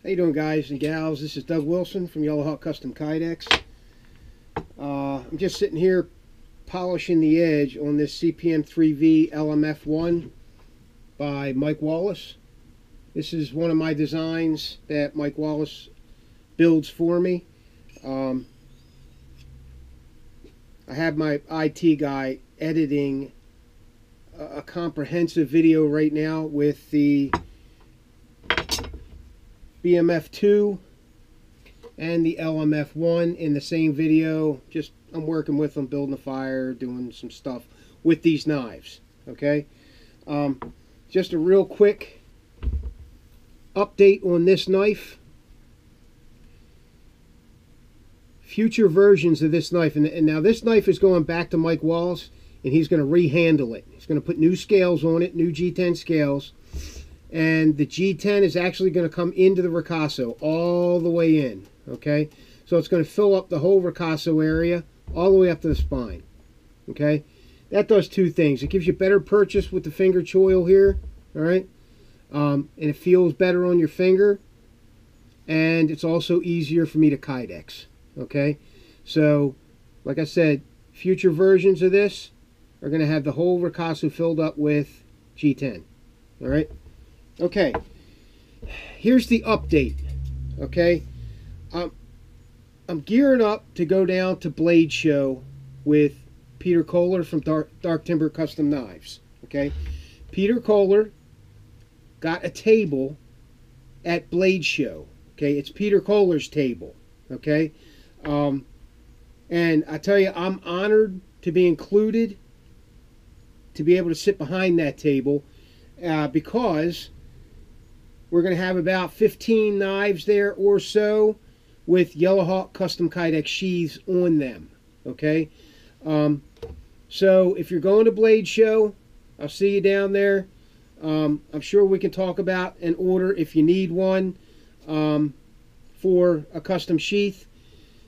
How you doing, guys and gals? This is Doug Wilson from Yellow Hawk Custom Kydex. I'm just sitting here polishing the edge on this CPM3V LMF1 by Mike Wallace. This is one of my designs that Mike Wallace builds for me. I have my IT guy editing a comprehensive video right now with the BMF2 and the LMF1 in the same video. Just I'm working with them, building a fire, doing some stuff with these knives. Okay, just a real quick update on this knife. Future versions of this knife, and now this knife is going back to Mike Wallace, and he's going to rehandle it. He's going to put new scales on it, new G10 scales. And the G10 is actually going to come into the ricasso all the way in, okay? So it's going to fill up the whole ricasso area all the way up to the spine, okay? That does two things. It gives you better purchase with the finger choil here, all right? And it feels better on your finger. And it's also easier for me to Kydex, okay? So, like I said, future versions of this are going to have the whole ricasso filled up with G10, all right? Okay, here's the update. Okay, I'm gearing up to go down to Blade Show with Peter Kohler from Dark Timber Custom Knives. Okay, Peter Kohler got a table at Blade Show. Okay, it's Peter Kohler's table. Okay, and I tell you, I'm honored to be included, to be able to sit behind that table, because we're going to have about 15 knives there or so with Yellow Hawk Custom Kydex sheaths on them. Okay? So if you're going to Blade Show, I'll see you down there. I'm sure we can talk about an order if you need one for a custom sheath.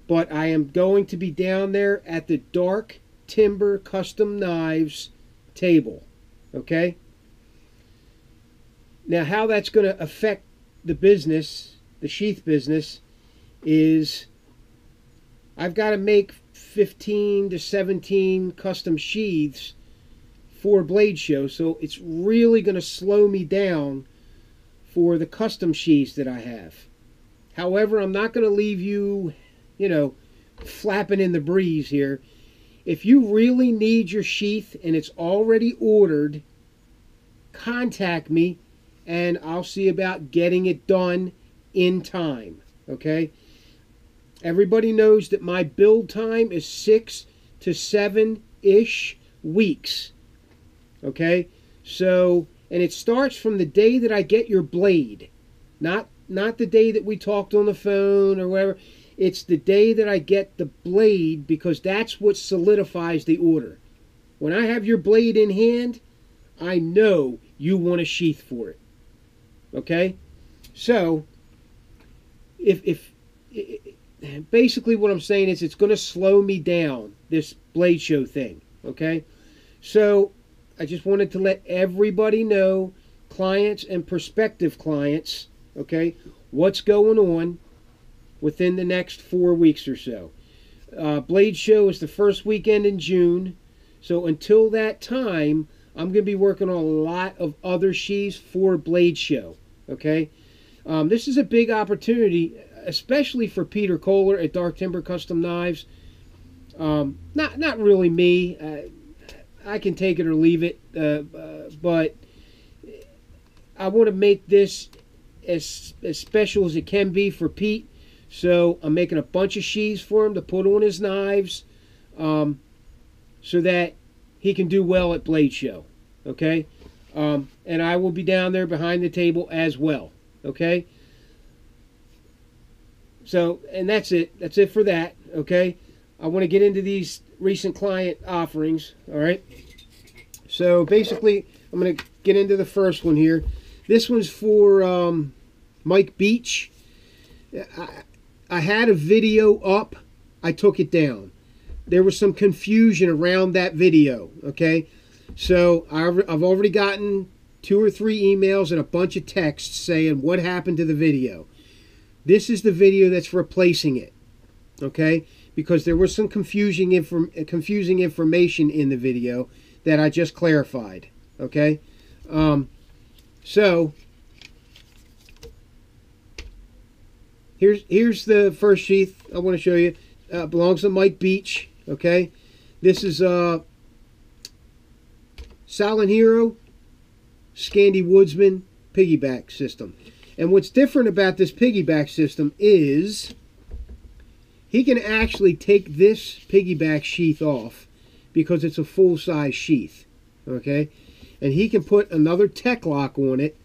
But I am going to be down there at the Dark Timber Custom Knives table. Okay? Now, how that's going to affect the business, the sheath business, is I've got to make 15 to 17 custom sheaths for Blade Show, so it's really going to slow me down for the custom sheaths that I have. However, I'm not going to leave you, flapping in the breeze here. If you really need your sheath and it's already ordered, contact me, and I'll see about getting it done in time, okay? Everybody knows that my build time is 6 to 7-ish weeks, okay? So, and it starts from the day that I get your blade, not the day that we talked on the phone or whatever. It's the day that I get the blade, because that's what solidifies the order. When I have your blade in hand, I know you want a sheath for it. Okay, so if basically what I'm saying is it's going to slow me down, this Blade Show thing. Okay, so I just wanted to let everybody know, clients and prospective clients, okay, what's going on within the next 4 weeks or so. Blade Show is the first weekend in June, so until that time, I'm going to be working on a lot of other sheaths for Blade Show, okay? This is a big opportunity, especially for Peter Kohler at Dark Timber Custom Knives. Not really me. I can take it or leave it, but I want to make this as special as it can be for Pete. So I'm making a bunch of sheaths for him to put on his knives, so that he can do well at Blade Show, okay? And I will be down there behind the table as well, okay? So, and that's it. That's it for that, okay? I want to get into these recent client offerings, all right? So, basically, I'm going to get into the first one here. This one's for Mike Beach. I had a video up. I took it down. There was some confusion around that video, okay? So I've already gotten 2 or 3 emails and a bunch of texts saying what happened to the video. This is the video that's replacing it, okay? Because there was some confusing information in the video that I just clarified, okay? So here's the first sheath I want to show you. Belongs to Mike Beach, okay? This is Silent Hero Scandi Woodsman piggyback system. And what's different about this piggyback system is he can actually take this piggyback sheath off because it's a full-size sheath, okay? And he can put another tech lock on it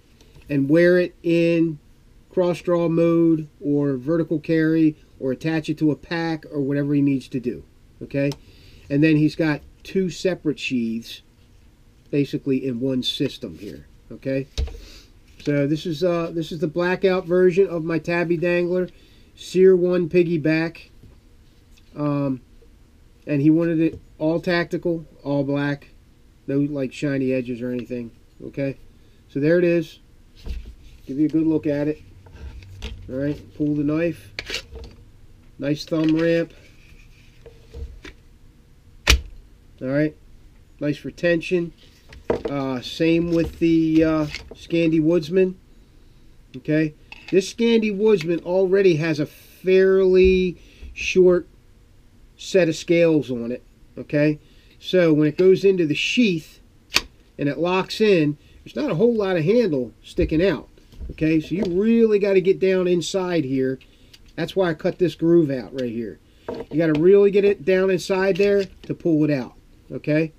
and wear it in cross-draw mode or vertical carry or attach it to a pack or whatever he needs to do, okay? And then he's got two separate sheaths basically in one system here, okay? So this is the blackout version of my tabby dangler, Sear 1 piggyback, and he wanted it all tactical, all black, no like shiny edges or anything. Okay, so there it is. Give you a good look at it. All right, pull the knife. Nice thumb ramp. All right, nice retention. Same with the Scandi Woodsman. Okay, this Scandi Woodsman already has a fairly short set of scales on it. Okay, so when it goes into the sheath and it locks in, there's not a whole lot of handle sticking out. Okay, so you really got to get down inside here. That's why I cut this groove out right here. You got to really get it down inside there to pull it out. Okay.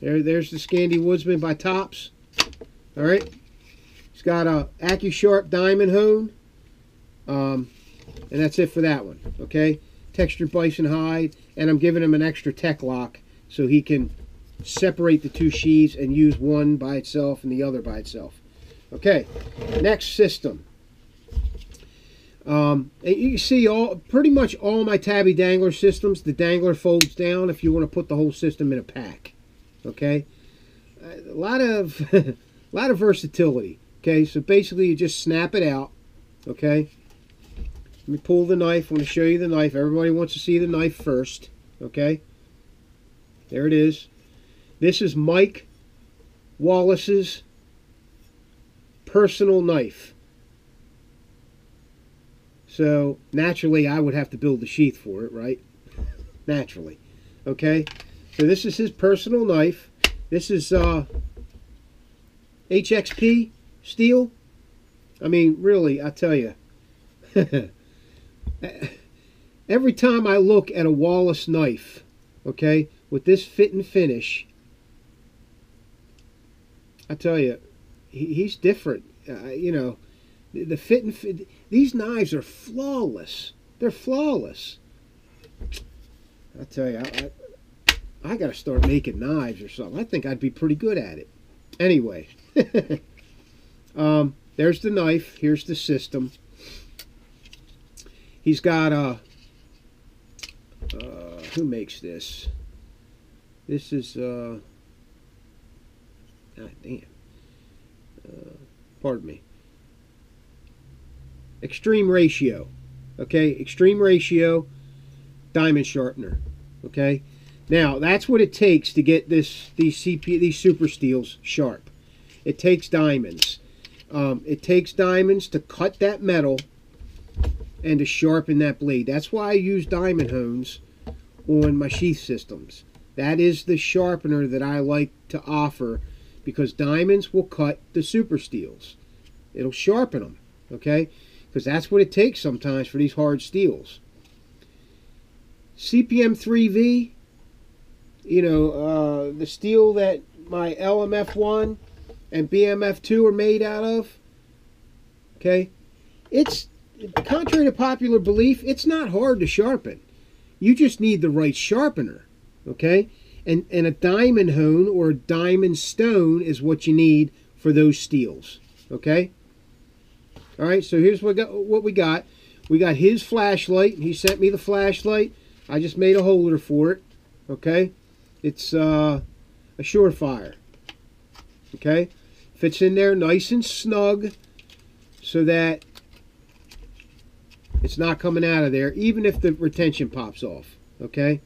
There's the Scandi Woodsman by Tops. All right. It's got a AccuSharp diamond hone. And that's it for that one. Okay. Textured bison hide. And I'm giving him an extra tech lock so he can separate the two sheaths and use one by itself and the other by itself. Okay. Next system. And you can see pretty much all my tabby dangler systems. The dangler folds down if you want to put the whole system in a pack. Okay, a lot of lot of versatility. Okay, so basically you just snap it out. Okay, let me pull the knife. I want to show you the knife. Everybody wants to see the knife first. Okay, there it is. This is Mike Wallace's personal knife. So naturally I would have to build the sheath for it, right? Naturally. Okay. So this is his personal knife. This is HXP steel. I mean, really, I tell you. Every time I look at a Wallace knife, okay, with this fit and finish, I tell you, he's different. You know, the fit and fit. These knives are flawless. They're flawless. I tell you, I got to start making knives or something. I think I'd be pretty good at it. Anyway, there's the knife. Here's the system. He's got a... who makes this? This is... God damn. Pardon me. Extreme Ratio. Okay, Extreme Ratio diamond sharpener. Okay. Now, that's what it takes to get these super steels sharp. It takes diamonds. It takes diamonds to cut that metal and to sharpen that blade. That's why I use diamond hones on my sheath systems. That is the sharpener that I like to offer because diamonds will cut the super steels. It'll sharpen them, okay? Because that's what it takes sometimes for these hard steels. CPM 3V, you know, the steel that my LMF1 and BMF2 are made out of, okay, it's, contrary to popular belief, it's not hard to sharpen. You just need the right sharpener, okay? And a diamond hone or a diamond stone is what you need for those steels, okay? All right, so here's what we got. We got his flashlight. He sent me the flashlight. I just made a holder for it, okay? It's a Surefire, okay? Fits in there nice and snug so that It's not coming out of there, even if the retention pops off. Okay.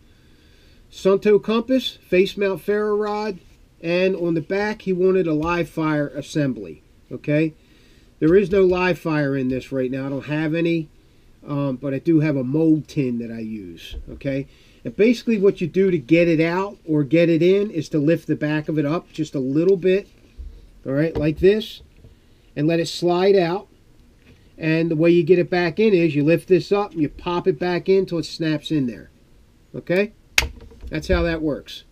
Sunto compass, face mount ferro rod, and on the back he wanted a live fire assembly. Okay. There is no live fire in this right now. I don't have any, but I do have a mold tin that I use. Okay. And basically what you do to get it out or get it in is to lift the back of it up just a little bit. All right, like this, and let it slide out. And the way you get it back in is you lift this up and you pop it back in until it snaps in there. Okay? That's how that works.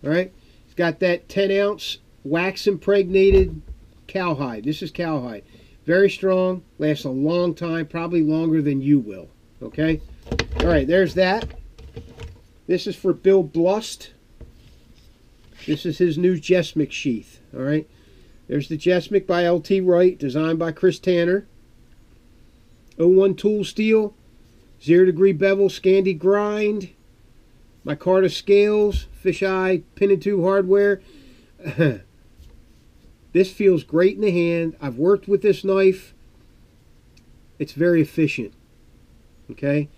All right? It's got that 10-ounce wax impregnated cowhide. This is cowhide. Very strong, lasts a long time, probably longer than you will. Okay? All right, there's that. This is for Bill Blust. This is his new Jesmic sheath. All right? There's the Jesmic by L.T. Wright, designed by Chris Tanner. 01 tool steel, 0 degree bevel, Scandi grind, micarta scales, fisheye, pin and tube hardware. This feels great in the hand. I've worked with this knife. It's very efficient. Okay?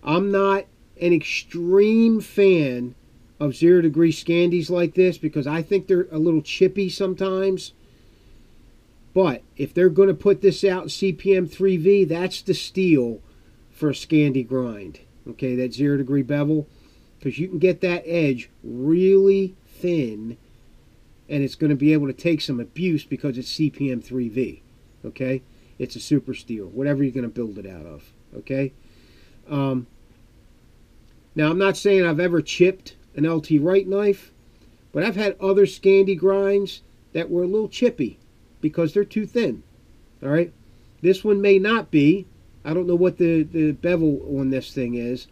I'm not an extreme fan of 0 degree Scandis like this because I think they're a little chippy sometimes. But if they're going to put this out in CPM 3V, that's the steel for a Scandi grind. Okay, that 0 degree bevel. Because you can get that edge really thin and it's going to be able to take some abuse because it's CPM 3V. Okay, it's a super steel, whatever you're going to build it out of. Okay. Now, I'm not saying I've ever chipped an LT Wright knife, but I've had other Scandi grinds that were a little chippy because they're too thin. All right, this one may not be. I don't know what the bevel on this thing is,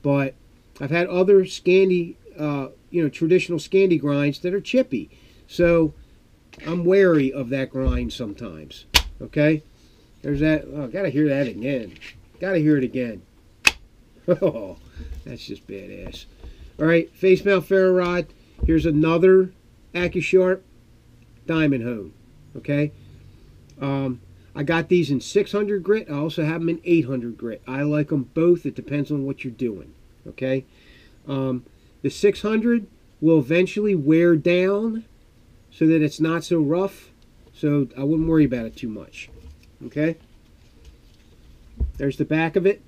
but I've had other Scandi, traditional Scandi grinds that are chippy. So I'm wary of that grind sometimes. Okay, there's that. Oh, gotta hear that again. Gotta hear it again. Oh, that's just badass. All right, face mount ferro rod. Here's another AccuSharp diamond hone. Okay, I got these in 600 grit. I also have them in 800 grit. I like them both. It depends on what you're doing. Okay, the 600 will eventually wear down so that it's not so rough. So I wouldn't worry about it too much. Okay, there's the back of it.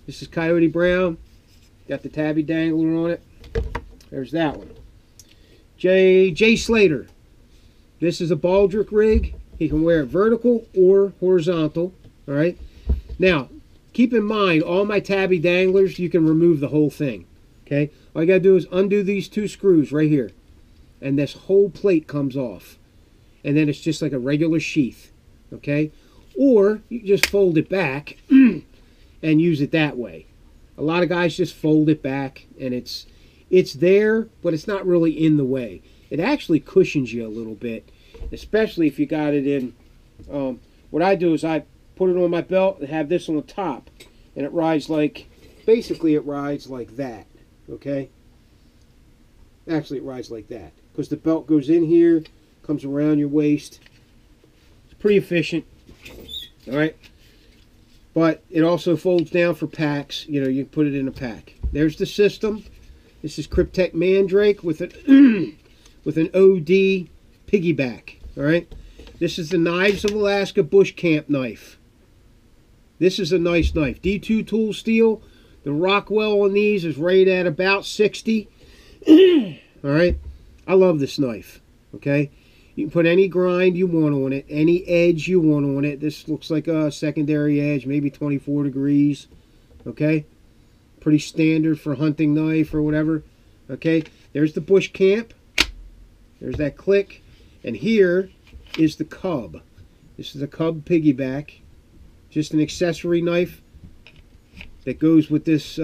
This is Coyote Braille. Got the tabby dangler on it. There's that one. Jay Slater. This is a Baldric rig. He can wear it vertical or horizontal. All right. Now, keep in mind, all my tabby danglers, you can remove the whole thing. Okay. All you got to do is undo these 2 screws right here. And this whole plate comes off. And then it's just like a regular sheath. Okay. Or you just fold it back and use it that way. A lot of guys just fold it back and it's there, but it's not really in the way. It actually cushions you a little bit, especially if you got it in. What I do is I put it on my belt and have this on the top, and it rides like, basically it rides like that. Okay. Actually, it rides like that because the belt goes in here, comes around your waist. It's pretty efficient. All right. But it also folds down for packs. You know, you can put it in a pack. There's the system. This is Cryptek Mandrake with an with an OD piggyback. All right. This is the Knives of Alaska Bush Camp knife. This is a nice knife. D2 tool steel. The Rockwell on these is rated at about 60. All right. I love this knife. Okay. You can put any grind you want on it, any edge you want on it. This looks like a secondary edge, maybe 24 degrees. Okay? Pretty standard for hunting knife or whatever. Okay? There's the Bush Camp. There's that click. And here is the Cub. This is a Cub piggyback. Just an accessory knife that goes with this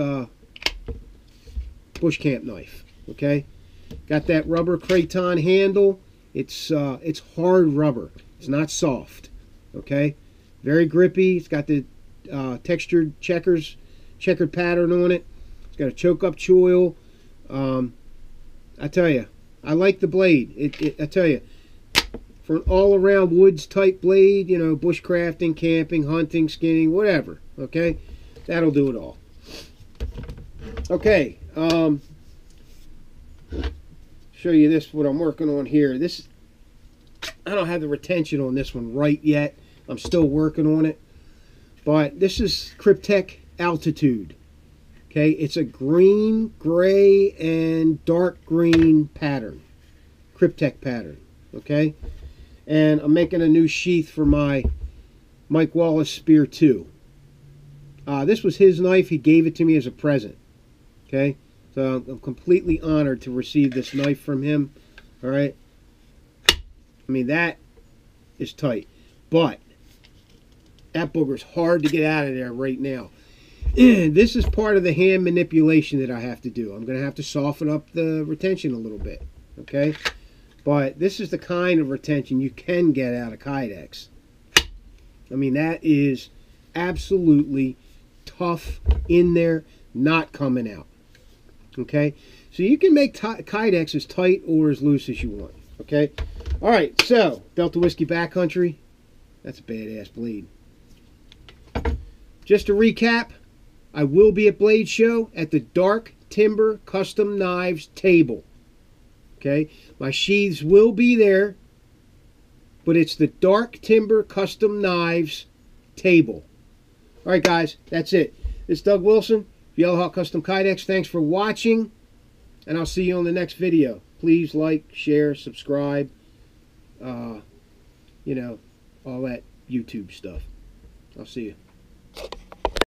Bush Camp knife. Okay? Got that rubber craton handle. It's hard rubber. It's not soft. Okay, very grippy. It's got the textured checkered pattern on it. It's got a choke up choil. I tell you, I like the blade. I tell you, for an all-around woods type blade, you know, bushcrafting, camping, hunting, skinning, whatever. Okay, that'll do it all. Okay, show you this, what I'm working on here. This, I don't have the retention on this one right yet. I'm still working on it. But this is Kydex Altitude. Okay, it's a green, gray, and dark green pattern. Kydex pattern. Okay, and I'm making a new sheath for my Mike Wallace Spear 2. This was his knife. He gave it to me as a present. Okay, so I'm completely honored to receive this knife from him. All right, I mean, that is tight, but that booger's hard to get out of there right now. This is part of the hand manipulation that I have to do. I'm going to have to soften up the retention a little bit, okay? But this is the kind of retention you can get out of Kydex. I mean, that is absolutely tough in there, not coming out, okay? So you can make Kydex as tight or as loose as you want, okay? All right, so Delta Whiskey Backcountry, that's a badass blade. Just to recap, I will be at Blade Show at the Dark Timber Custom Knives table. Okay, my sheaths will be there, but it's the Dark Timber Custom Knives table. All right, guys, that's it. This is Doug Wilson, Yellowhawk Custom Kydex. Thanks for watching, and I'll see you on the next video. Please like, share, subscribe, you know, all that YouTube stuff. I'll see you.